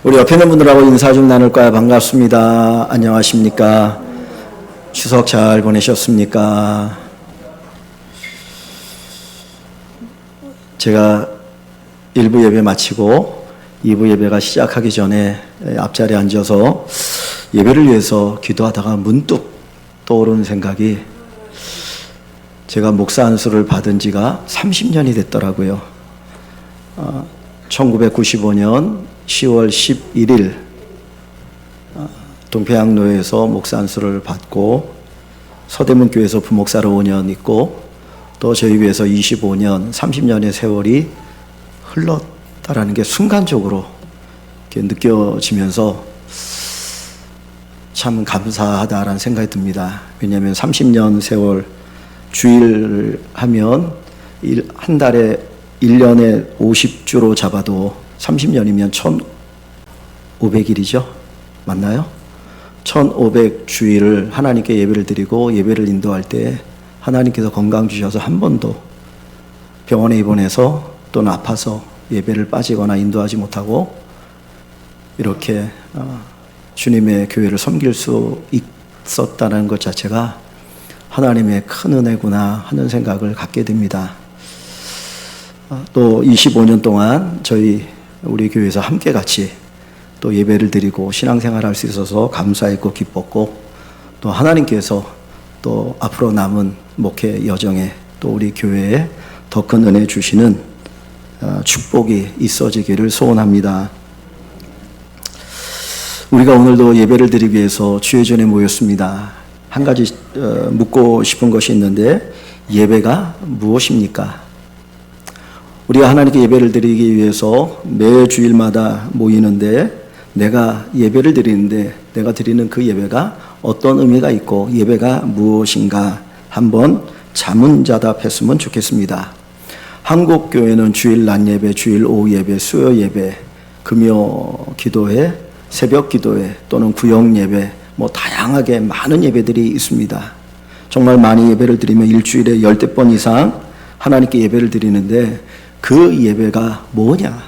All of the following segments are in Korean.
우리 옆에 있는 분들하고 인사 좀 나눌까요? 반갑습니다. 안녕하십니까? 추석 잘 보내셨습니까? 제가 1부 예배 마치고 2부 예배가 시작하기 전에 앞자리에 앉아서 예배를 위해서 기도하다가 문득 떠오르는 생각이, 제가 목사 안수를 받은 지가 30년이 됐더라고요. 1995년 10월 11일 동평양로에서 목사 안수를 받고 서대문 교회에서 부목사로 5년 있고, 또 저희 교회에서 25년, 30년의 세월이 흘렀다라는 게 순간적으로 이렇게 느껴지면서 참 감사하다라는 생각이 듭니다. 왜냐하면 30년 세월, 주일 하면 한 달에 1년에 50주로 잡아도 30년이면 1500일이죠. 맞나요? 1500주일을 하나님께 예배를 드리고 예배를 인도할 때 하나님께서 건강 주셔서 한 번도 병원에 입원해서 또는 아파서 예배를 빠지거나 인도하지 못하고 이렇게 주님의 교회를 섬길 수 있었다는 것 자체가 하나님의 큰 은혜구나 하는 생각을 갖게 됩니다. 또 25년 동안 우리 교회에서 함께 같이 또 예배를 드리고 신앙생활을 할 수 있어서 감사했고 기뻤고, 또 하나님께서 또 앞으로 남은 목회 여정에 또 우리 교회에 더 큰 은혜 주시는 축복이 있어지기를 소원합니다. 우리가 오늘도 예배를 드리기 위해서 주의 전에 모였습니다. 한 가지 묻고 싶은 것이 있는데, 예배가 무엇입니까? 우리가 하나님께 예배를 드리기 위해서 매 주일마다 모이는데, 내가 예배를 드리는데 내가 드리는 그 예배가 어떤 의미가 있고 예배가 무엇인가 한번 자문자답했으면 좋겠습니다. 한국 교회는 주일 낮 예배, 주일 오후 예배, 수요 예배, 금요 기도회, 새벽 기도회 또는 구역 예배, 다양하게 많은 예배들이 있습니다. 정말 많이 예배를 드리면 일주일에 10번 이상 하나님께 예배를 드리는데, 그 예배가 뭐냐?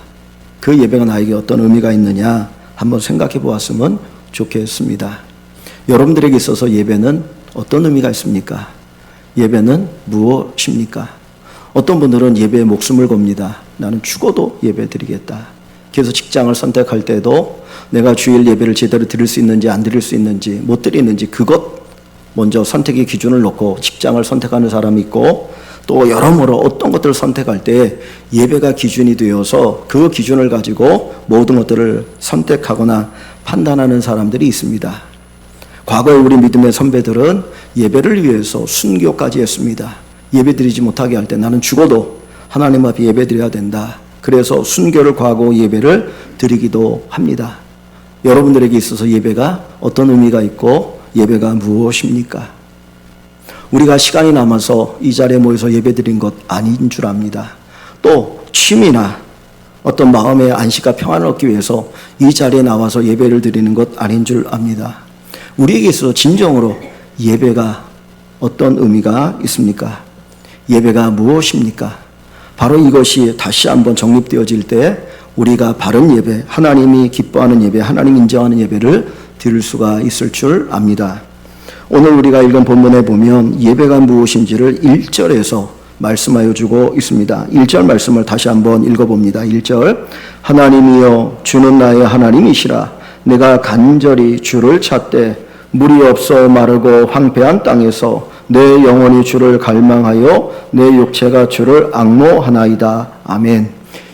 그 예배가 나에게 어떤 의미가 있느냐? 한번 생각해 보았으면 좋겠습니다. 여러분들에게 있어서 예배는 어떤 의미가 있습니까? 예배는 무엇입니까? 어떤 분들은 예배에 목숨을 겁니다. 나는 죽어도 예배 드리겠다. 그래서 직장을 선택할 때도 내가 주일 예배를 제대로 드릴 수 있는지 안 드릴 수 있는지 못 드리는지 그것 먼저 선택의 기준을 놓고 직장을 선택하는 사람이 있고, 또 여러모로 어떤 것들을 선택할 때 예배가 기준이 되어서 그 기준을 가지고 모든 것들을 선택하거나 판단하는 사람들이 있습니다. 과거에 우리 믿음의 선배들은 예배를 위해서 순교까지 했습니다. 예배 드리지 못하게 할 때 나는 죽어도 하나님 앞에 예배 드려야 된다. 그래서 순교를 구하고 예배를 드리기도 합니다. 여러분들에게 있어서 예배가 어떤 의미가 있고 예배가 무엇입니까? 우리가 시간이 남아서 이 자리에 모여서 예배드린 것 아닌 줄 압니다. 또 취미나 어떤 마음의 안식과 평안을 얻기 위해서 이 자리에 나와서 예배를 드리는 것 아닌 줄 압니다. 우리에게 있어서 진정으로 예배가 어떤 의미가 있습니까? 예배가 무엇입니까? 바로 이것이 다시 한번 정립되어질 때 우리가 바른 예배, 하나님이 기뻐하는 예배, 하나님 인정하는 예배를 드릴 수가 있을 줄 압니다. 오늘 우리가 읽은 본문에 보면 예배가 무엇인지를 1절에서 말씀하여 주고 있습니다. 1절 말씀을 다시 한번 읽어봅니다. 1절, 하나님이여 주는 나의 하나님이시라. 내가 간절히 주를 찾되 물이 없어 마르고 황폐한 땅에서 내 영혼이 주를 갈망하여 내 육체가 주를 앙모하나이다. 아멘.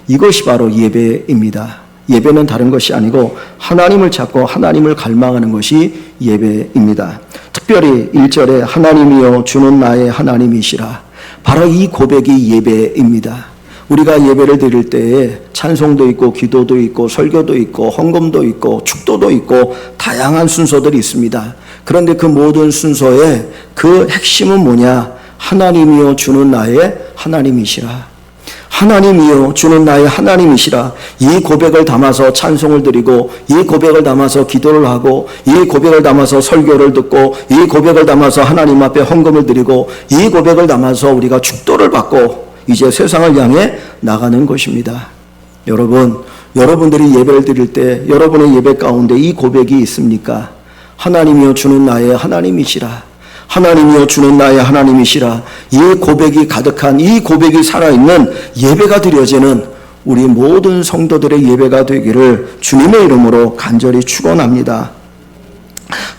이것이 바로 예배입니다. 예배는 다른 것이 아니고 하나님을 찾고 하나님을 갈망하는 것이 예배입니다. 특별히 1절에 하나님이여 주는 나의 하나님이시라. 바로 이 고백이 예배입니다. 우리가 예배를 드릴 때에 찬송도 있고 기도도 있고 설교도 있고 헌금도 있고 축도도 있고 다양한 순서들이 있습니다. 그런데 그 모든 순서의 그 핵심은 뭐냐? 하나님이여 주는 나의 하나님이시라. 하나님이여 주는 나의 하나님이시라. 이 고백을 담아서 찬송을 드리고, 이 고백을 담아서 기도를 하고, 이 고백을 담아서 설교를 듣고, 이 고백을 담아서 하나님 앞에 헌금을 드리고, 이 고백을 담아서 우리가 축도를 받고 이제 세상을 향해 나가는 것입니다. 여러분, 여러분들이 예배를 드릴 때 여러분의 예배 가운데 이 고백이 있습니까? 하나님이여 주는 나의 하나님이시라. 하나님이여 주는 나의 하나님이시라. 이 고백이 가득한, 이 고백이 살아있는 예배가 드려지는 우리 모든 성도들의 예배가 되기를 주님의 이름으로 간절히 축원합니다.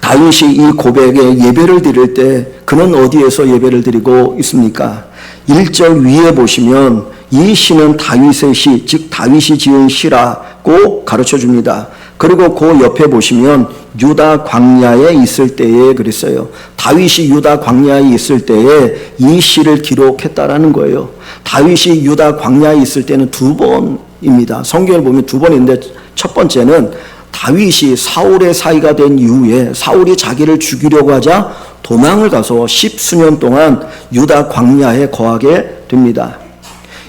다윗이 이 고백에 예배를 드릴 때 그는 어디에서 예배를 드리고 있습니까? 1절 위에 보시면 이 시는 다윗의 시, 즉 다윗이 지은 시라고 가르쳐 줍니다. 그리고 그 옆에 보시면 유다 광야에 있을 때에 그랬어요. 다윗이 유다 광야에 있을 때에 이 시를 기록했다라는 거예요. 다윗이 유다 광야에 있을 때는 두 번입니다. 성경을 보면 두 번인데 첫 번째는 다윗이 사울의 사이가 된 이후에 사울이 자기를 죽이려고 하자 도망을 가서 10수년 동안 유다 광야에 거하게 됩니다.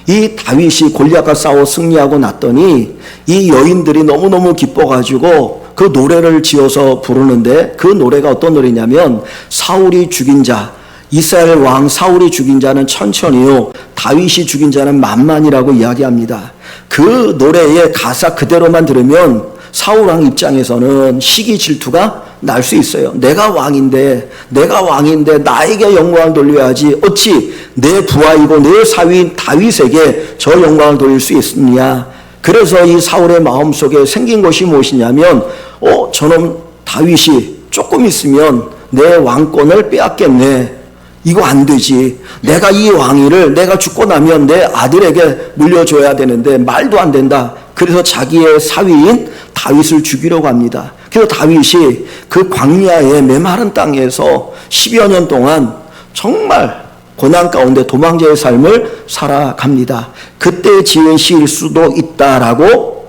이 다윗이 골리앗과 싸워 승리하고 났더니 이 여인들이 너무너무 기뻐가지고 그 노래를 지어서 부르는데 그 노래가 어떤 노래냐면 사울이 죽인 자, 이스라엘 왕 사울이 죽인 자는 천천히요, 다윗이 죽인 자는 만만이라고 이야기합니다. 그 노래의 가사 그대로만 들으면 사울 왕 입장에서는 시기 질투가 날 수 있어요. 내가 왕인데 나에게 영광을 돌려야지 어찌 내 부하이고 내 사위인 다윗에게 저 영광을 돌릴 수 있느냐. 그래서 이 사울의 마음속에 생긴 것이 무엇이냐면 저놈 다윗이 조금 있으면 내 왕권을 빼앗겠네. 이거 안 되지. 내가 이 왕위를 내가 죽고 나면 내 아들에게 물려줘야 되는데 말도 안 된다. 그래서 자기의 사위인 다윗을 죽이려고 합니다. 그래서 다윗이 그 광야의 메마른 땅에서 10여 년 동안 정말 고난 가운데 도망자의 삶을 살아갑니다. 그때 지은 시일 수도 있다라고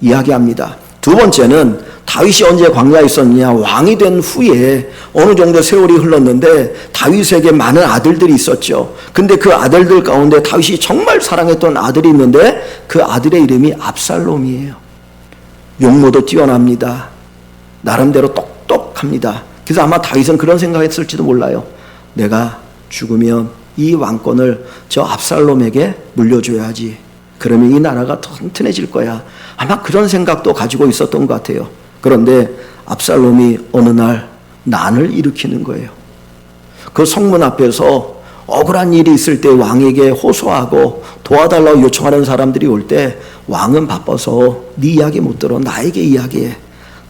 이야기합니다. 두 번째는 다윗이 언제 광야에 있었느냐? 왕이 된 후에 어느 정도 세월이 흘렀는데 다윗에게 많은 아들들이 있었죠. 근데 그 아들들 가운데 다윗이 정말 사랑했던 아들이 있는데 그 아들의 이름이 압살롬이에요. 용모도 뛰어납니다. 나름대로 똑똑합니다. 그래서 아마 다윗은 그런 생각했을지도 몰라요. 내가 죽으면 이 왕권을 저 압살롬에게 물려줘야지. 그러면 이 나라가 튼튼해질 거야. 아마 그런 생각도 가지고 있었던 것 같아요. 그런데 압살롬이 어느 날 난을 일으키는 거예요. 그 성문 앞에서 억울한 일이 있을 때 왕에게 호소하고 도와달라고 요청하는 사람들이 올 때 왕은 바빠서 네 이야기 못 들어. 나에게 이야기해.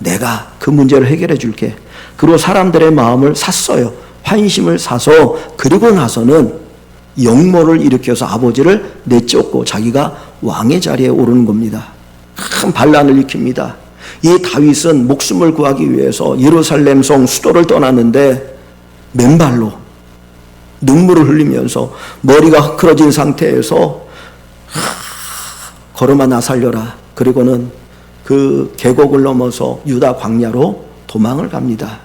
내가 그 문제를 해결해 줄게. 그리고 사람들의 마음을 샀어요. 환심을 사서 그리고 나서는 역모를 일으켜서 아버지를 내쫓고 자기가 왕의 자리에 오르는 겁니다. 큰 반란을 일으킵니다. 이 다윗은 목숨을 구하기 위해서 예루살렘 성 수도를 떠났는데 맨발로 눈물을 흘리면서 머리가 흐트러진 상태에서 걸음아 나 살려라. 그리고는 그 계곡을 넘어서 유다 광야로 도망을 갑니다.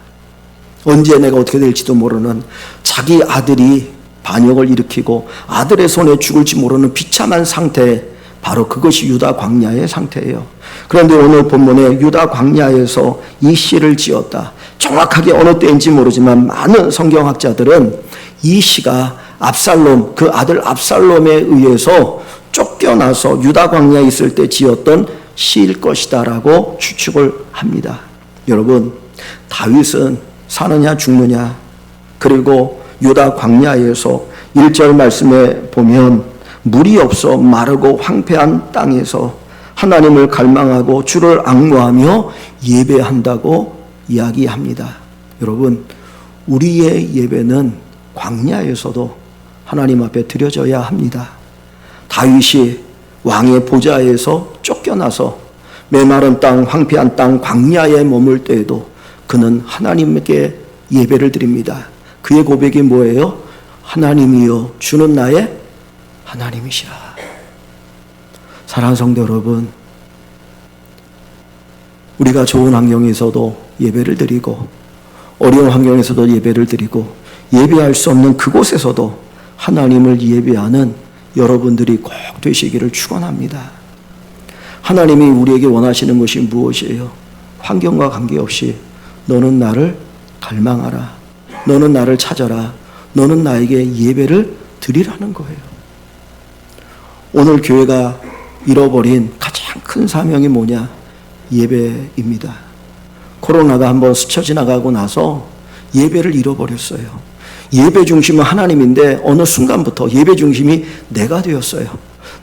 언제 내가 어떻게 될지도 모르는 자기 아들이 반역을 일으키고 아들의 손에 죽을지 모르는 비참한 상태, 바로 그것이 유다 광야의 상태예요. 그런데 오늘 본문에 유다 광야에서 이 시를 지었다. 정확하게 어느 때인지 모르지만 많은 성경학자들은 이 시가 압살롬, 그 아들 압살롬에 의해서 쫓겨나서 유다 광야에 있을 때 지었던 시일 것이다라고 추측을 합니다. 여러분, 다윗은 사느냐 죽느냐, 그리고 유다 광야에서 1절 말씀에 보면 물이 없어 마르고 황폐한 땅에서 하나님을 갈망하고 주를 앙모하며 예배한다고 이야기합니다. 여러분, 우리의 예배는 광야에서도 하나님 앞에 드려져야 합니다. 다윗이 왕의 보좌에서 쫓겨나서 메마른 땅, 황폐한 땅, 광야에 머물 때에도 그는 하나님께 예배를 드립니다. 그의 고백이 뭐예요? 하나님이여 주는 나의 하나님이시라. 사랑하는 성도 여러분, 우리가 좋은 환경에서도 예배를 드리고 어려운 환경에서도 예배를 드리고 예배할 수 없는 그곳에서도 하나님을 예배하는 여러분들이 꼭 되시기를 축원합니다. 하나님이 우리에게 원하시는 것이 무엇이에요? 환경과 관계없이 너는 나를 갈망하라. 너는 나를 찾아라. 너는 나에게 예배를 드리라는 거예요. 오늘 교회가 잃어버린 가장 가장 큰 사명이 뭐냐? 예배입니다. 코로나가 한번 스쳐 지나가고 나서 예배를 잃어버렸어요. 예배 중심은 하나님인데 어느 순간부터 예배 중심이 내가 되었어요.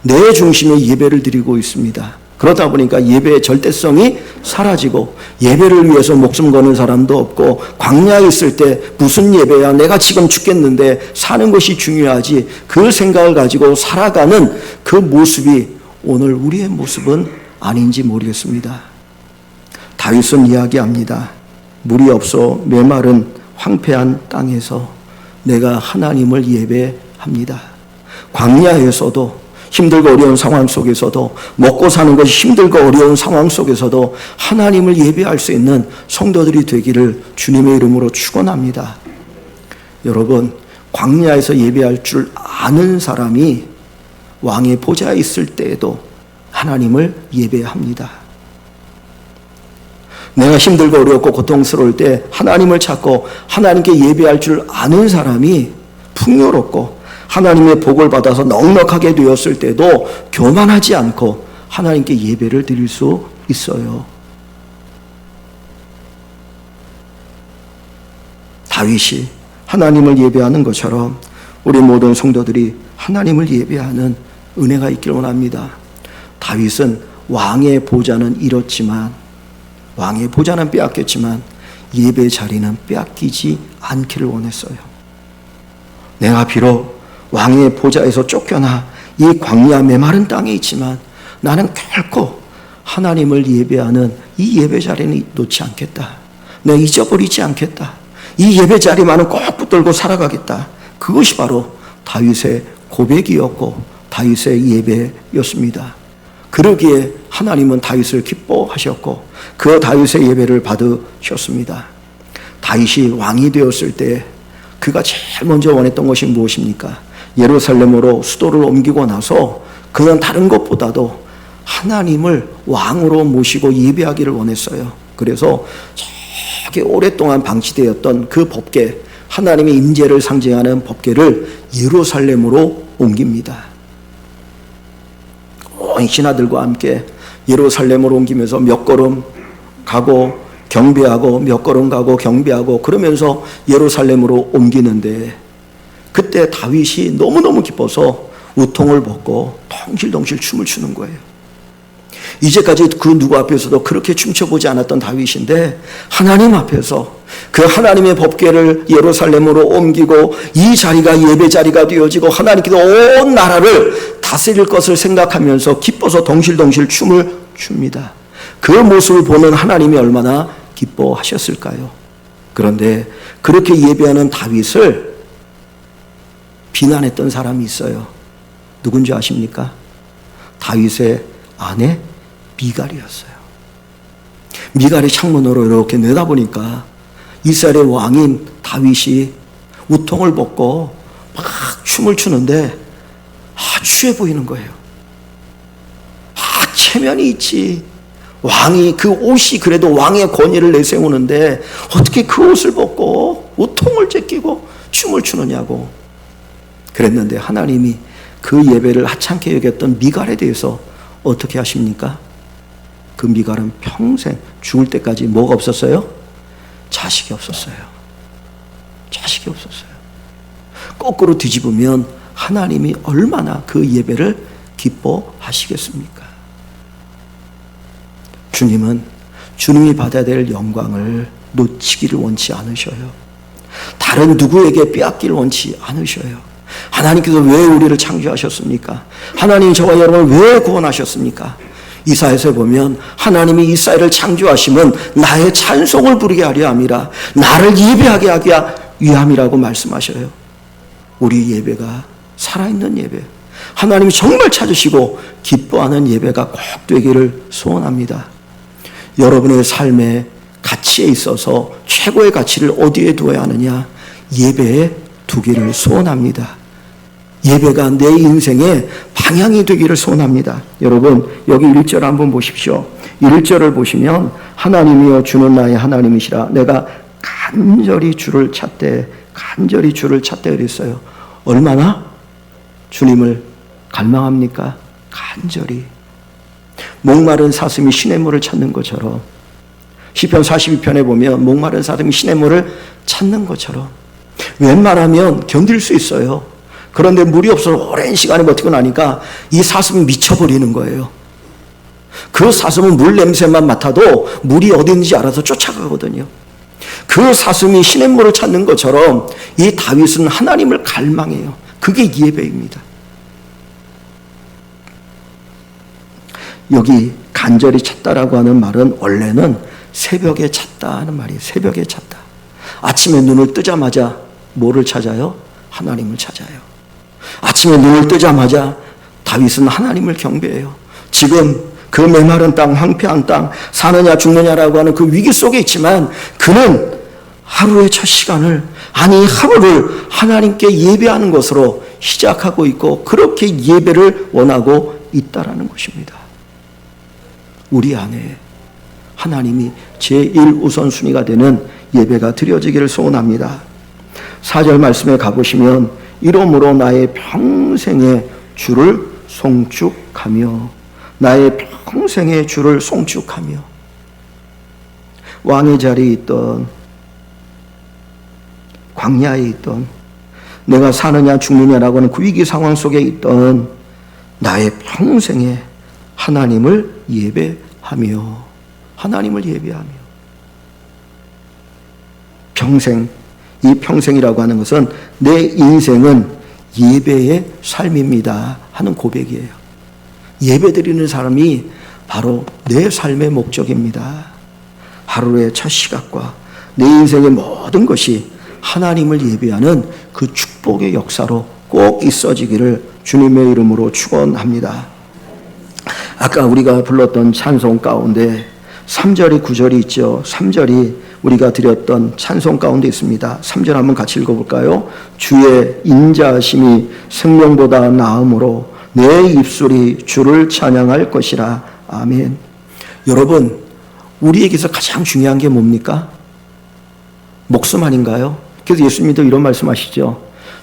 내 중심에 예배를 드리고 있습니다. 그러다 보니까 예배의 절대성이 사라지고 예배를 위해서 목숨 거는 사람도 없고 광야에 있을 때 무슨 예배야, 내가 지금 죽겠는데 사는 것이 중요하지, 그 생각을 가지고 살아가는 그 모습이 오늘 우리의 모습은 아닌지 모르겠습니다. 다윗은 이야기합니다. 물이 없어 메마른 황폐한 땅에서 내가 하나님을 예배합니다. 광야에서도 힘들고 어려운 상황 속에서도, 먹고 사는 것이 힘들고 어려운 상황 속에서도 하나님을 예배할 수 있는 성도들이 되기를 주님의 이름으로 축원합니다. 여러분, 광야에서 예배할 줄 아는 사람이 왕의 보좌에 있을 때에도 하나님을 예배합니다. 내가 힘들고 어렵고 고통스러울 때 하나님을 찾고 하나님께 예배할 줄 아는 사람이 풍요롭고 하나님의 복을 받아서 넉넉하게 되었을 때도 교만하지 않고 하나님께 예배를 드릴 수 있어요. 다윗이 하나님을 예배하는 것처럼 우리 모든 성도들이 하나님을 예배하는 은혜가 있기를 원합니다. 다윗은 왕의 보좌는 잃었지만, 왕의 보좌는 빼앗겼지만 예배 자리는 빼앗기지 않기를 원했어요. 내가 비록 왕의 보좌에서 쫓겨나 이 광야 메마른 땅에 있지만 나는 결코 하나님을 예배하는 이 예배 자리는 놓지 않겠다. 내가 잊어버리지 않겠다. 이 예배 자리만은 꼭 붙들고 살아가겠다. 그것이 바로 다윗의 고백이었고 다윗의 예배였습니다. 그러기에 하나님은 다윗을 기뻐하셨고 그 다윗의 예배를 받으셨습니다. 다윗이 왕이 되었을 때 그가 제일 먼저 원했던 것이 무엇입니까? 예루살렘으로 수도를 옮기고 나서 그는 다른 것보다도 하나님을 왕으로 모시고 예배하기를 원했어요. 그래서 저기 오랫동안 방치되었던 그 법궤, 하나님의 임재를 상징하는 법궤를 예루살렘으로 옮깁니다. 온 신하들과 함께 예루살렘으로 옮기면서 몇 걸음 가고 경배하고 몇 걸음 가고 경배하고 그러면서 예루살렘으로 옮기는데, 그때 다윗이 너무너무 기뻐서 우통을 벗고 덩실덩실 춤을 추는 거예요. 이제까지 그 누구 앞에서도 그렇게 춤춰보지 않았던 다윗인데 하나님 앞에서 그 하나님의 법궤를 예루살렘으로 옮기고 이 자리가 예배 자리가 되어지고 하나님께서 온 나라를 다스릴 것을 생각하면서 기뻐서 덩실덩실 춤을 춥니다. 그 모습을 보는 하나님이 얼마나 기뻐하셨을까요? 그런데 그렇게 예배하는 다윗을 비난했던 사람이 있어요. 누군지 아십니까? 다윗의 아내 미갈이었어요. 미갈의 창문으로 이렇게 내다보니까 이스라엘의 왕인 다윗이 우통을 벗고 막 춤을 추는데 취해 보이는 거예요. 체면이 있지. 왕이 그 옷이 그래도 왕의 권위를 내세우는데 어떻게 그 옷을 벗고 우통을 제끼고 춤을 추느냐고 그랬는데, 하나님이 그 예배를 하찮게 여겼던 미갈에 대해서 어떻게 하십니까? 그 미갈은 평생 죽을 때까지 뭐가 없었어요? 자식이 없었어요. 자식이 없었어요. 거꾸로 뒤집으면 하나님이 얼마나 그 예배를 기뻐하시겠습니까? 주님은 주님이 받아야 될 영광을 놓치기를 원치 않으셔요. 다른 누구에게 빼앗기를 원치 않으셔요. 하나님께서 왜 우리를 창조하셨습니까? 하나님이 저와 여러분을 왜 구원하셨습니까? 이사야서에 보면 하나님이 이스라엘을 창조하심은 나의 찬송을 부르게 하려 함이라, 나를 예배하게 하기 위함이라고 말씀하셔요. 우리 예배가 살아있는 예배, 하나님이 정말 찾으시고 기뻐하는 예배가 꼭 되기를 소원합니다. 여러분의 삶의 가치에 있어서 최고의 가치를 어디에 두어야 하느냐? 예배에 두기를 소원합니다. 예배가 내 인생의 방향이 되기를 소원합니다. 여러분, 여기 1절 한번 보십시오. 1절을 보시면 하나님이여 주는 나의 하나님이시라 내가 간절히 주를 찾되 그랬어요. 얼마나 주님을 갈망합니까? 간절히. 목마른 사슴이 시냇물을 찾는 것처럼, 시편 42편에 보면 목마른 사슴이 시냇물을 찾는 것처럼 웬만하면 견딜 수 있어요. 그런데 물이 없어서 오랜 시간을 버티고 나니까 이 사슴이 미쳐버리는 거예요. 그 사슴은 물 냄새만 맡아도 물이 어디 있는지 알아서 쫓아가거든요. 그 사슴이 시냇물을 찾는 것처럼 이 다윗은 하나님을 갈망해요. 그게 예배입니다. 여기 간절히 찾다라고 하는 말은 원래는 새벽에 찾다 하는 말이에요. 새벽에 찾다. 아침에 눈을 뜨자마자 뭐를 찾아요? 하나님을 찾아요. 아침에 눈을 뜨자마자 다윗은 하나님을 경배해요. 지금 그 메마른 땅, 황폐한 땅, 사느냐 죽느냐라고 하는 그 위기 속에 있지만 그는 하루의 첫 시간을, 아니 하루를 하나님께 예배하는 것으로 시작하고 있고 그렇게 예배를 원하고 있다라는 것입니다. 우리 안에 하나님이 제1우선순위가 되는 예배가 드려지기를 소원합니다. 4절 말씀에 가보시면 이러므로 나의 평생의 주를 송축하며, 나의 평생의 주를 송축하며, 왕의 자리에 있던, 광야에 있던, 내가 사느냐 죽느냐라고 하는 그 위기 상황 속에 있던 나의 평생에 하나님을 예배하며, 하나님을 예배하며, 평생, 이 평생이라고 하는 것은 내 인생은 예배의 삶입니다 하는 고백이에요. 예배드리는 사람이 바로 내 삶의 목적입니다. 하루의 첫 시각과 내 인생의 모든 것이 하나님을 예배하는 그 축복의 역사로 꼭 있어지기를 주님의 이름으로 축원합니다. 아까 우리가 불렀던 찬송 가운데 3절이 9절이 있죠. 3절이 우리가 드렸던 찬송 가운데 있습니다. 3절 한번 같이 읽어볼까요? 주의 인자하심이 생명보다 나음으로 내 입술이 주를 찬양할 것이라. 아멘. 여러분, 우리에게서 가장 중요한 게 뭡니까? 목숨 아닌가요? 그래서 예수님도 이런 말씀하시죠.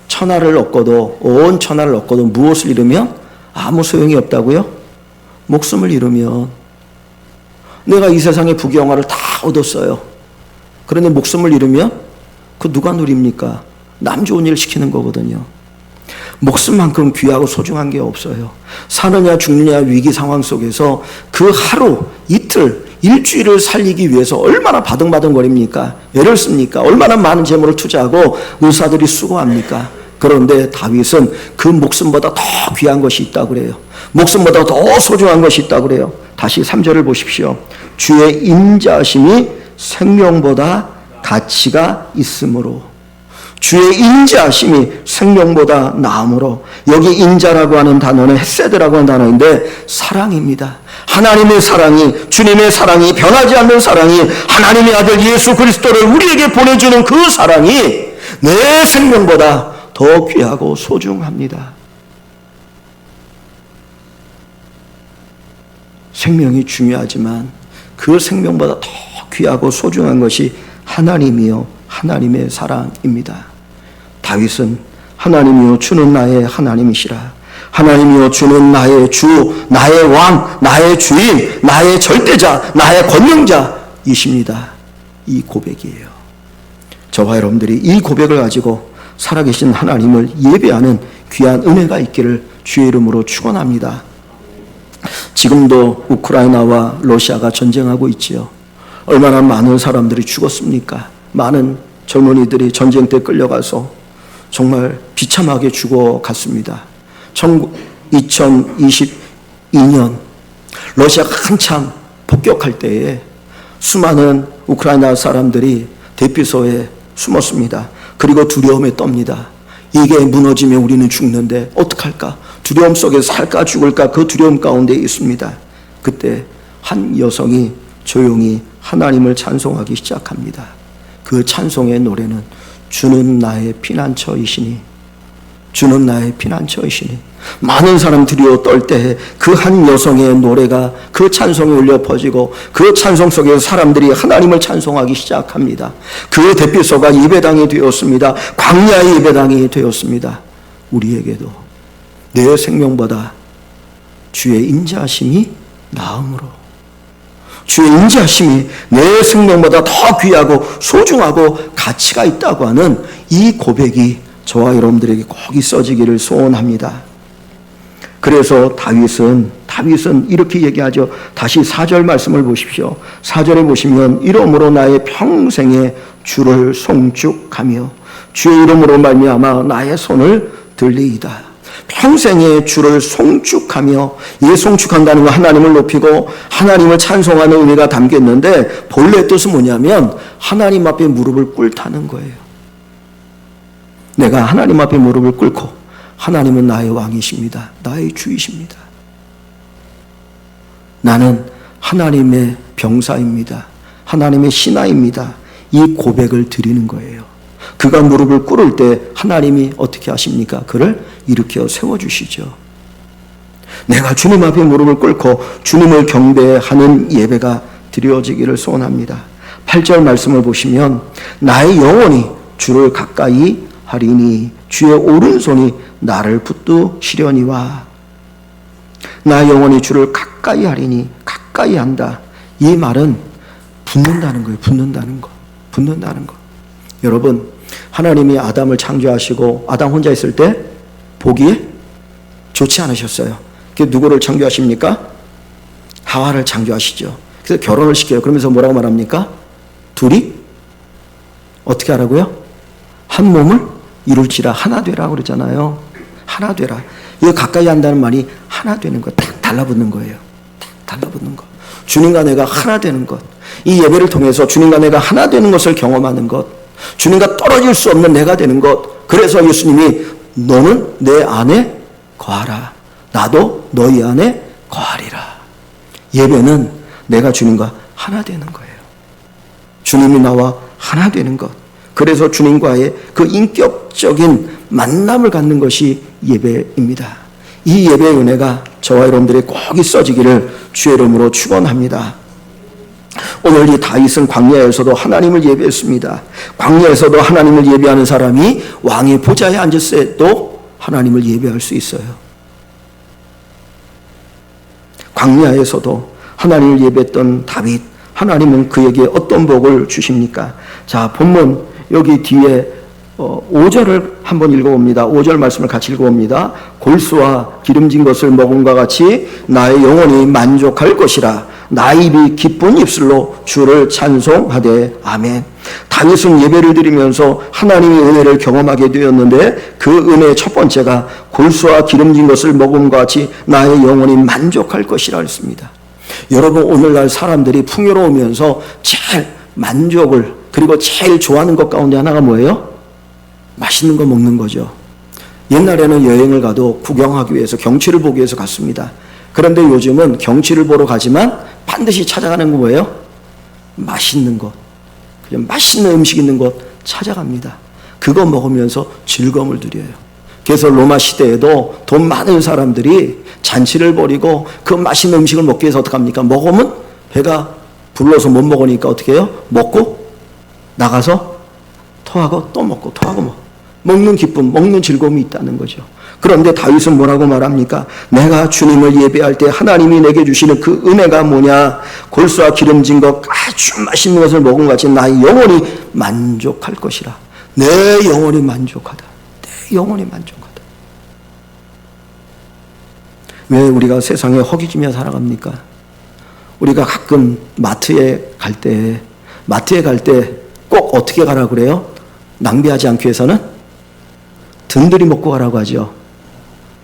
천하를 얻고도, 온 천하를 얻고도 무엇을 잃으면 아무 소용이 없다고요? 목숨을 잃으면. 내가 이 세상의 부귀영화를 다 얻었어요. 그런데 목숨을 잃으면 그 누가 누립니까? 남 좋은 일 시키는 거거든요. 목숨만큼 귀하고 소중한 게 없어요. 사느냐 죽느냐 위기 상황 속에서 그 하루, 이틀, 일주일을 살리기 위해서 얼마나 바등바등거립니까? 애를 씁니까? 얼마나 많은 재물을 투자하고 의사들이 수고합니까? 그런데 다윗은 그 목숨보다 더 귀한 것이 있다고 그래요. 목숨보다 더 소중한 것이 있다고 그래요. 다시 3절을 보십시오. 주의 인자하심이 생명보다 가치가 있으므로, 주의 인자하심이 생명보다 나음으로. 여기 인자라고 하는 단어는 헤세드라고 하는 단어인데 사랑입니다. 하나님의 사랑이, 주님의 사랑이, 변하지 않는 사랑이, 하나님의 아들 예수 그리스도를 우리에게 보내주는 그 사랑이 내 생명보다 더 귀하고 소중합니다. 생명이 중요하지만 그 생명보다 더 귀하고 소중한 것이 하나님이요 하나님의 사랑입니다. 다윗은 하나님이요 주는 나의 하나님이시라. 하나님이요 주는 나의 주, 나의 왕, 나의 주인, 나의 절대자, 나의 권능자이십니다. 이 고백이에요. 저와 여러분들이 이 고백을 가지고 살아계신 하나님을 예배하는 귀한 은혜가 있기를 주의 이름으로 축원합니다. 지금도 우크라이나와 러시아가 전쟁하고 있지요. 얼마나 많은 사람들이 죽었습니까? 많은 젊은이들이 전쟁 때 끌려가서 정말 비참하게 죽어갔습니다. 2022년 러시아가 한참 폭격할 때에 수많은 우크라이나 사람들이 대피소에 숨었습니다. 그리고 두려움에 떱니다. 이게 무너지면 우리는 죽는데 어떡할까? 두려움 속에서 살까 죽을까 그 두려움 가운데 있습니다. 그때 한 여성이 조용히 하나님을 찬송하기 시작합니다. 그 찬송의 노래는 주는 나의 피난처이시니, 주는 나의 피난처이시니. 많은 사람들이 떨 때에 그 한 여성의 노래가, 그 찬송이 울려 퍼지고 그 찬송 속에서 사람들이 하나님을 찬송하기 시작합니다. 그 대피소가 예배당이 되었습니다. 광야의 예배당이 되었습니다. 우리에게도 내 생명보다 주의 인자하심이 나음으로. 주의 인자하심이 내 생명보다 더 귀하고 소중하고 가치가 있다고 하는 이 고백이 저와 여러분들에게 꼭 있어지기를 소원합니다. 그래서 다윗은 이렇게 얘기하죠. 다시 4절 말씀을 보십시오. 4절에 보시면 이름으로 나의 평생에 주를 송축하며 주의 이름으로 말미암아 나의 손을 들리이다. 평생에 주를 송축하며, 이 송축한다는 건 하나님을 높이고 하나님을 찬송하는 의미가 담겨 있는데 본래 뜻은 뭐냐면 하나님 앞에 무릎을 꿇다는 거예요. 내가 하나님 앞에 무릎을 꿇고 하나님은 나의 왕이십니다. 나의 주이십니다. 나는 하나님의 병사입니다. 하나님의 신하입니다. 이 고백을 드리는 거예요. 그가 무릎을 꿇을 때 하나님이 어떻게 하십니까? 그를 일으켜 세워주시죠. 내가 주님 앞에 무릎을 꿇고 주님을 경배하는 예배가 드려지기를 소원합니다. 8절 말씀을 보시면 나의 영혼이 주를 가까이 하리니 주의 오른손이 나를 붙드시려니와. 나의 영혼이 주를 가까이 하리니, 가까이 한다. 이 말은 붙는다는 거예요. 붙는다는 거. 여러분, 하나님이 아담을 창조하시고 아담 혼자 있을 때 보기에 좋지 않으셨어요. 그래서 누구를 창조하십니까? 하와를 창조하시죠. 그래서 결혼을 시켜요. 그러면서 뭐라고 말합니까? 둘이 어떻게 하라고요? 한 몸을 이룰지라, 하나 되라고 그러잖아요. 하나 되라. 이거 가까이 한다는 말이 하나 되는 것, 딱 달라붙는 거예요. 딱 달라붙는 것. 주님과 내가 하나 되는 것. 이 예배를 통해서 주님과 내가 하나 되는 것을 경험하는 것. 주님과 떨어질 수 없는 내가 되는 것. 그래서 예수님이 너는 내 안에 거하라. 나도 너희 안에 거하리라. 예배는 내가 주님과 하나 되는 거예요. 주님이 나와 하나 되는 것. 그래서 주님과의 그 인격적인 만남을 갖는 것이 예배입니다. 이 예배의 은혜가 저와 여러분들의 꼭 있어지기를 주의 이름으로 축원합니다. 오늘 이 다윗은 광야에서도 하나님을 예배했습니다. 광야에서도 하나님을 예배하는 사람이 왕의 보좌에 앉았을 때도 하나님을 예배할 수 있어요. 광야에서도 하나님을 예배했던 다윗, 하나님은 그에게 어떤 복을 주십니까? 자, 본문 여기 뒤에 5절을 한번 읽어봅니다. 5절 말씀을 같이 읽어봅니다. 골수와 기름진 것을 먹음과 같이 나의 영혼이 만족할 것이라. 나의 입이 기쁜 입술로 주를 찬송하되. 아멘. 다윗은 예배를 드리면서 하나님의 은혜를 경험하게 되었는데 그 은혜의 첫 번째가 골수와 기름진 것을 먹음과 같이 나의 영혼이 만족할 것이라 했습니다. 여러분, 오늘날 사람들이 풍요로우면서 제일 만족을, 그리고 제일 좋아하는 것 가운데 하나가 뭐예요? 맛있는 거 먹는 거죠. 옛날에는 여행을 가도 구경하기 위해서, 경치를 보기 위해서 갔습니다. 그런데 요즘은 경치를 보러 가지만 반드시 찾아가는 거 뭐예요? 맛있는 것. 그냥 맛있는 음식 있는 곳 찾아갑니다. 그거 먹으면서 즐거움을 누려요. 그래서 로마 시대에도 돈 많은 사람들이 잔치를 벌이고 그 맛있는 음식을 먹기 위해서 어떻게 합니까? 먹으면 배가 불러서 못 먹으니까 어떻게 해요? 먹고 나가서 토하고 또 먹고 토하고 먹는 기쁨, 먹는 즐거움이 있다는 거죠. 그런데 다윗은 뭐라고 말합니까? 내가 주님을 예배할 때 하나님이 내게 주시는 그 은혜가 뭐냐? 골수와 기름진 것 아주 맛있는 것을 먹은 것 같이 나의 영혼이 만족할 것이라. 내 영혼이 만족하다. 내 영혼이 만족하다. 왜 우리가 세상에 허기지며 살아갑니까? 우리가 가끔 마트에 갈 때 꼭 어떻게 가라고 그래요? 낭비하지 않기 위해서는 든든히 먹고 가라고 하죠.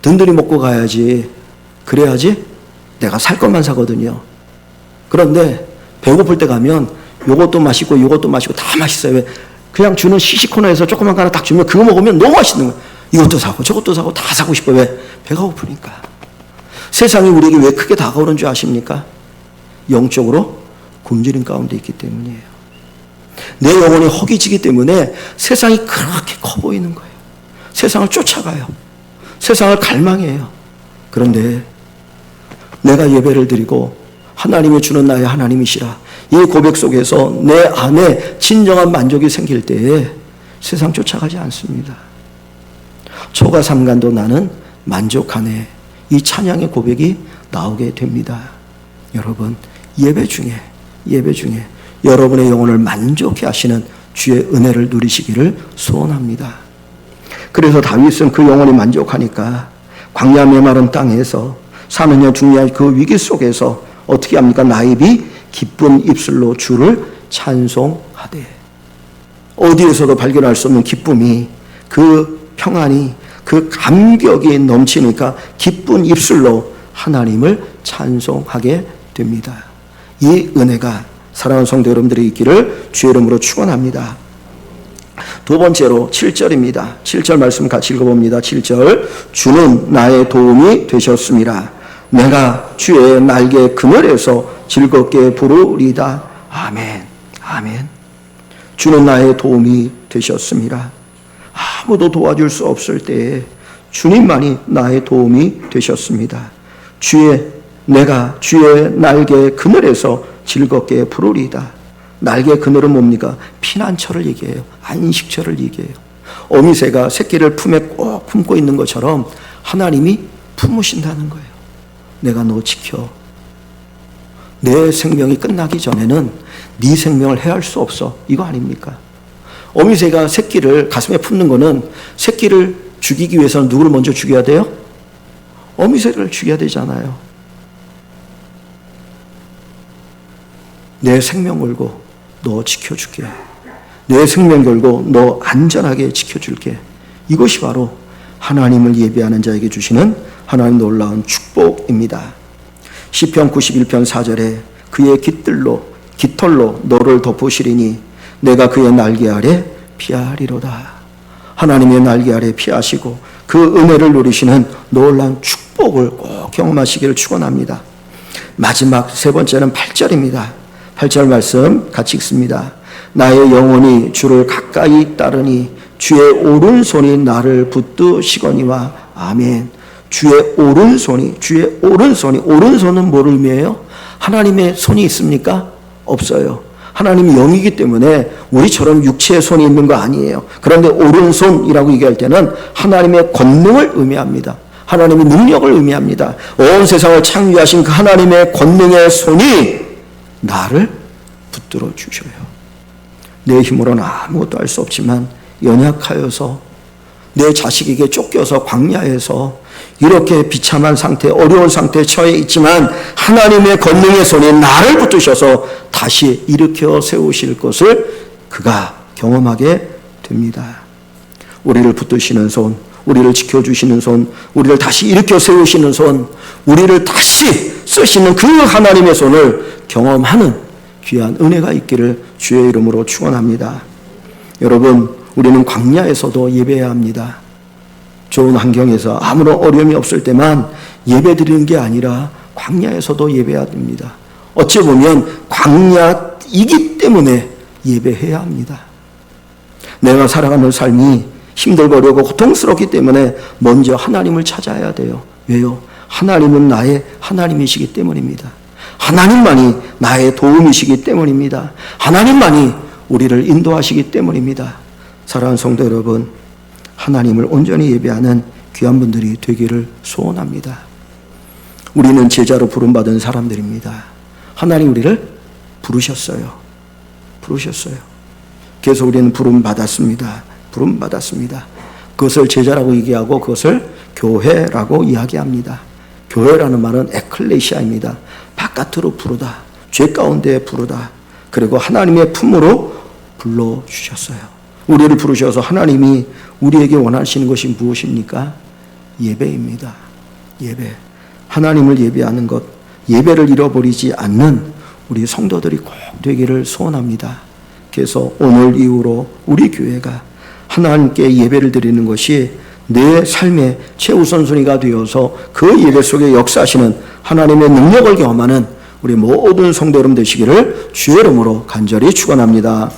든든히 먹고 가야지. 그래야지 내가 살 것만 사거든요. 그런데 배고플 때 가면 요것도 맛있고 요것도 맛있고 다 맛있어요. 왜? 그냥 주는 시식코너에서 조그만 거 하나 딱 주면 그거 먹으면 너무 맛있는 거예요. 이것도 사고 저것도 사고 다 사고 싶어요. 왜? 배가 고프니까. 세상이 우리에게 왜 크게 다가오는 줄 아십니까? 영적으로 굶주림 가운데 있기 때문이에요. 내 영혼이 허기지기 때문에 세상이 그렇게 커 보이는 거예요. 세상을 쫓아가요. 세상을 갈망해요. 그런데 내가 예배를 드리고 하나님이 주는 나의 하나님이시라, 이 고백 속에서 내 안에 진정한 만족이 생길 때에 세상 쫓아가지 않습니다. 초가 삼간도 나는 만족하네. 이 찬양의 고백이 나오게 됩니다. 여러분, 예배 중에 여러분의 영혼을 만족해 하시는 주의 은혜를 누리시기를 소원합니다. 그래서 다윗은 그 영혼이 만족하니까 광야 메마른 땅에서 4년 중요한 그 위기 속에서 어떻게 합니까? 나입이 기쁜 입술로 주를 찬송하되. 어디에서도 발견할 수 없는 기쁨이, 그 평안이, 그 감격이 넘치니까 기쁜 입술로 하나님을 찬송하게 됩니다. 이 은혜가 사랑하는 성도 여러분들이 있기를 주의 이름으로 축원합니다. 두 번째로 7절입니다. 7절 말씀 같이 읽어봅니다. 7절. 주는 나의 도움이 되셨습니다. 내가 주의 날개 그늘에서 즐겁게 부르리다. 아멘. 아멘. 주는 나의 도움이 되셨습니다. 아무도 도와줄 수 없을 때에 주님만이 나의 도움이 되셨습니다. 내가 주의 날개 그늘에서 즐겁게 부르리다. 날개 그늘은 뭡니까? 피난처를 얘기해요. 안식처를 얘기해요. 어미새가 새끼를 품에 꼭 품고 있는 것처럼 하나님이 품으신다는 거예요. 내가 너 지켜. 내 생명이 끝나기 전에는 네 생명을 해할 수 없어. 이거 아닙니까? 어미새가 새끼를 가슴에 품는 거는 새끼를 죽이기 위해서는 누구를 먼저 죽여야 돼요? 어미새를 죽여야 되잖아요. 내 생명 걸고 너 지켜줄게. 내 생명 걸고 너 안전하게 지켜줄게. 이것이 바로 하나님을 예배하는 자에게 주시는 하나님 놀라운 축복입니다. 시편 91편 4절에 그의 깃털로 너를 덮으시리니 내가 그의 날개 아래 피하리로다. 하나님의 날개 아래 피하시고 그 은혜를 누리시는 놀라운 축복을 꼭 경험하시기를 축원합니다. 마지막 세 번째는 8절입니다. 8절 말씀 같이 읽습니다. 나의 영혼이 주를 가까이 따르니 주의 오른손이 나를 붙드시거니와. 아멘. 주의 오른손은 뭘 의미해요? 하나님의 손이 있습니까? 없어요. 하나님이 영이기 때문에 우리처럼 육체의 손이 있는 거 아니에요. 그런데 오른손이라고 얘기할 때는 하나님의 권능을 의미합니다. 하나님의 능력을 의미합니다. 온 세상을 창조하신 그 하나님의 권능의 손이 나를 붙들어 주셔요. 내 힘으로는 아무것도 할 수 없지만 연약하여서 내 자식에게 쫓겨서 광야에서 이렇게 비참한 상태, 어려운 상태에 처해 있지만 하나님의 권능의 손이 나를 붙드셔서 다시 일으켜 세우실 것을 그가 경험하게 됩니다. 우리를 붙드시는 손, 우리를 지켜주시는 손, 우리를 다시 일으켜 세우시는 손, 우리를 다시 쓰시는 그 하나님의 손을 경험하는 귀한 은혜가 있기를 주의 이름으로 축원합니다. 여러분, 우리는 광야에서도 예배해야 합니다. 좋은 환경에서 아무런 어려움이 없을 때만 예배 드리는 게 아니라 광야에서도 예배해야 됩니다. 어찌 보면 광야이기 때문에 예배해야 합니다. 내가 살아가는 삶이 힘들고 어려고 고통스럽기 때문에 먼저 하나님을 찾아야 돼요. 왜요? 하나님은 나의 하나님이시기 때문입니다. 하나님만이 나의 도움이시기 때문입니다. 하나님만이 우리를 인도하시기 때문입니다. 사랑하는 성도 여러분, 하나님을 온전히 예배하는 귀한 분들이 되기를 소원합니다. 우리는 제자로 부름받은 사람들입니다. 하나님 우리를 부르셨어요. 그래서 우리는 부름받았습니다. 그것을 제자라고 얘기하고 그것을 교회라고 이야기합니다. 교회라는 말은 에클레시아입니다. 바깥으로 부르다, 죄 가운데 부르다. 그리고 하나님의 품으로 불러주셨어요. 우리를 부르셔서 하나님이 우리에게 원하시는 것이 무엇입니까? 예배입니다. 예배. 하나님을 예배하는 것, 예배를 잃어버리지 않는 우리 성도들이 꼭 되기를 소원합니다. 그래서 오늘 이후로 우리 교회가 하나님께 예배를 드리는 것이 내 삶의 최우선순위가 되어서 그 예배 속에 역사하시는 하나님의 능력을 경험하는 우리 모든 성도 여러분 되시기를 주의 이름으로 간절히 축원합니다.